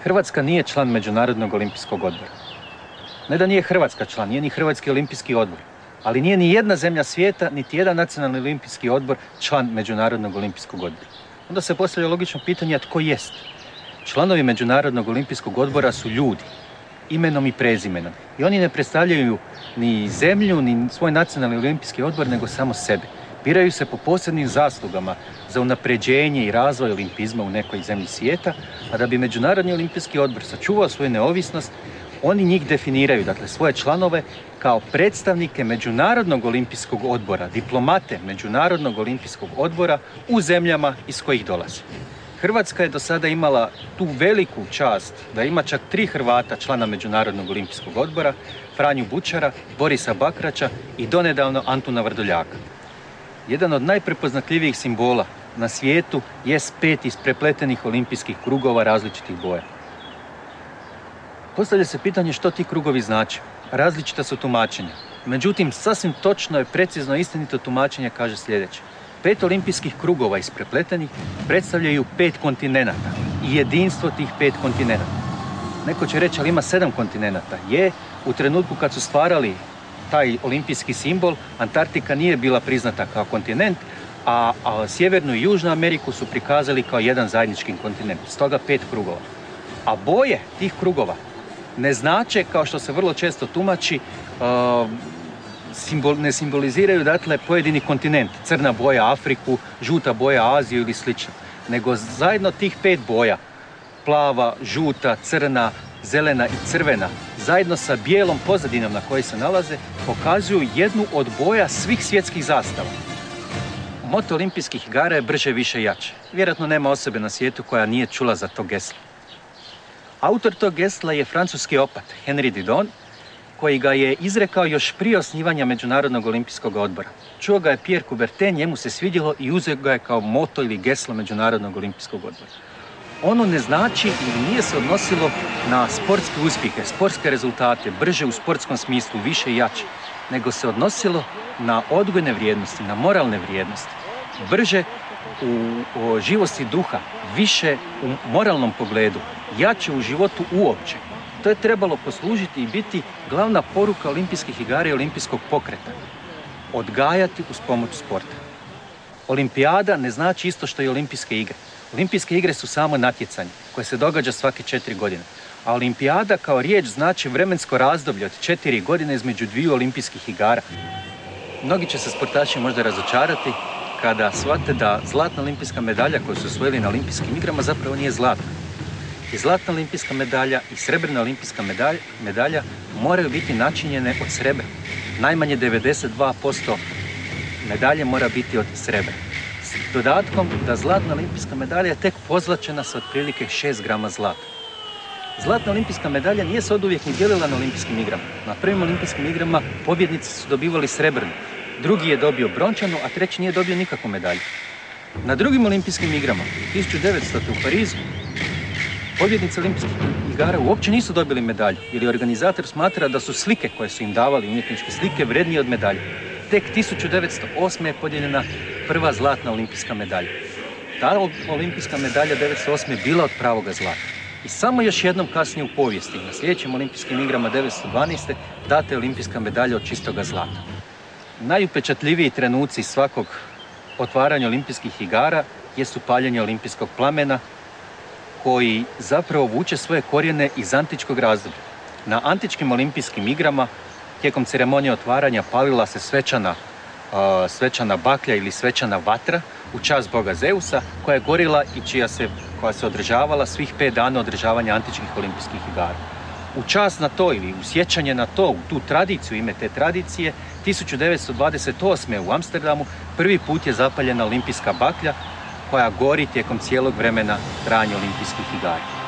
Hrvatska nije član Međunarodnog olimpijskog odbora. Ne da nije Hrvatska član, nije ni Hrvatski olimpijski odbor, ali nije ni jedna zemlja svijeta, niti jedan nacionalni olimpijski odbor član Međunarodnog olimpijskog odbora. Onda se postavlja logično pitanje, a tko jest? Članovi Međunarodnog olimpijskog odbora su ljudi, imenom i prezimenom. I oni ne predstavljaju ni zemlju, ni svoj nacionalni olimpijski odbor, nego samo sebe. Biraju se po posebnim zaslugama za unapređenje i razvoj olimpizma u nekoj zemlji svijeta, a da bi Međunarodni olimpijski odbor sačuvao svoju neovisnost, oni njih definiraju, dakle svoje članove, kao predstavnike Međunarodnog olimpijskog odbora, diplomate Međunarodnog olimpijskog odbora u zemljama iz kojih dolaze. Hrvatska je do sada imala tu veliku čast da ima čak 3 Hrvata člana Međunarodnog olimpijskog odbora, Franju Bučara, Borisa Bakraća i donedavno Antuna Vrdoljaka. Jedan od najprepoznatljivijih simbola na svijetu jest 5 isprepletenih olimpijskih krugova različitih boja. Postavlja se pitanje što ti krugovi znače. Različita su tumačenja. Međutim, sasvim točno i precizno istinito tumačenje kaže sljedeće. 5 olimpijskih krugova isprepletenih predstavljaju 5 kontinenata i jedinstvo tih 5 kontinenata. Neko će reći, ali ima 7 kontinenata. U trenutku kad su stvarali taj olimpijski simbol, Antarktika nije bila priznata kao kontinent, a Sjevernu i Južnu Ameriku su prikazali kao jedan zajednički kontinent. Stoga 5 krugova. A boje tih krugova ne znače, kao što se vrlo često tumači, ne simboliziraju dakle pojedini kontinent, crna boja Afriku, žuta boja Aziju ili slično, nego zajedno tih 5 boja, plava, žuta, crna, zelena i crvena, zajedno sa bijelom pozadinom na kojoj se nalaze, pokazuju jednu od boja svih svjetskih zastava. Moto olimpijskih igara je brže, više, jače. Vjerojatno nema osobe na svijetu koja nije čula za to geslo. Autor tog gesla je francuski opat, Henri Didon, koji ga je izrekao još prije osnivanja Međunarodnog olimpijskog odbora. Čuo ga je Pierre Coubertin, njemu se svidjelo i uzeo ga je kao moto ili geslo Međunarodnog olimpijskog odbora. Ono ne znači ili nije se odnosilo na sportske uspjehe, sportske rezultate, brže u sportskom smislu, više i jače, nego se odnosilo na odgojne vrijednosti, na moralne vrijednosti. Brže u živosti duha, više u moralnom pogledu, jače u životu uopće. To je trebalo poslužiti i biti glavna poruka olimpijskih igara i olimpijskog pokreta. Odgajati uz pomoć sporta. Olimpijada ne znači isto što i olimpijske igre. Olimpijske igre su samo natjecanje koje se događa svake 4 godine. A olimpijada kao riječ znači vremensko razdoblje od 4 godine između 2 olimpijskih igara. Mnogi će se sportaši možda razočarati kada shvate da zlatna olimpijska medalja koju su osvojili na olimpijskim igrama zapravo nije zlatna. I zlatna olimpijska medalja i srebrna olimpijska medalja moraju biti načinjene od srebra. Najmanje 92% medalje mora biti od srebra. S dodatkom da zlatna olimpijska medalja je tek pozlačena sa otprilike 6 grama zlata. Zlatna olimpijska medalja nije se oduvijek ni dijelila na olimpijskim igrama. Na prvim olimpijskim igrama pobjednici su dobivali srebrnu. Drugi je dobio brončanu, a treći nije dobio nikakvu medalju. Na drugim olimpijskim igrama, 1900. u Parizu, pobjednici olimpijskih igara uopće nisu dobili medalju, jer organizator smatra da su slike koje su im davali, umjetničke slike, vrednije od medalje. Tek 1908. je podijeljena prva zlatna olimpijska medalja. Ta olimpijska medalja 1908. je bila od pravoga zlata. I samo još jednom kasnije u povijesti, na sljedećim olimpijskim igrama 1912. data je olimpijska medalja od čistoga zlata. Najupečatljiviji trenuci svakog otvaranja olimpijskih igara jesu paljenje olimpijskog plamena, koji zapravo vuče svoje korijene iz antičkog razdoblja. Na antičkim olimpijskim igrama tijekom ceremonije otvaranja palila se svečana baklja ili svečana vatra u čast boga Zeusa, koja je gorila i koja se održavala svih 5 dana održavanja antičkih olimpijskih igara. U čast na to ili u sjećanje na to, u tu tradiciju, ime te tradicije, 1928. u Amsterdamu prvi put je zapaljena olimpijska baklja koja gori tijekom cijelog vremena trajanja olimpijskih igara.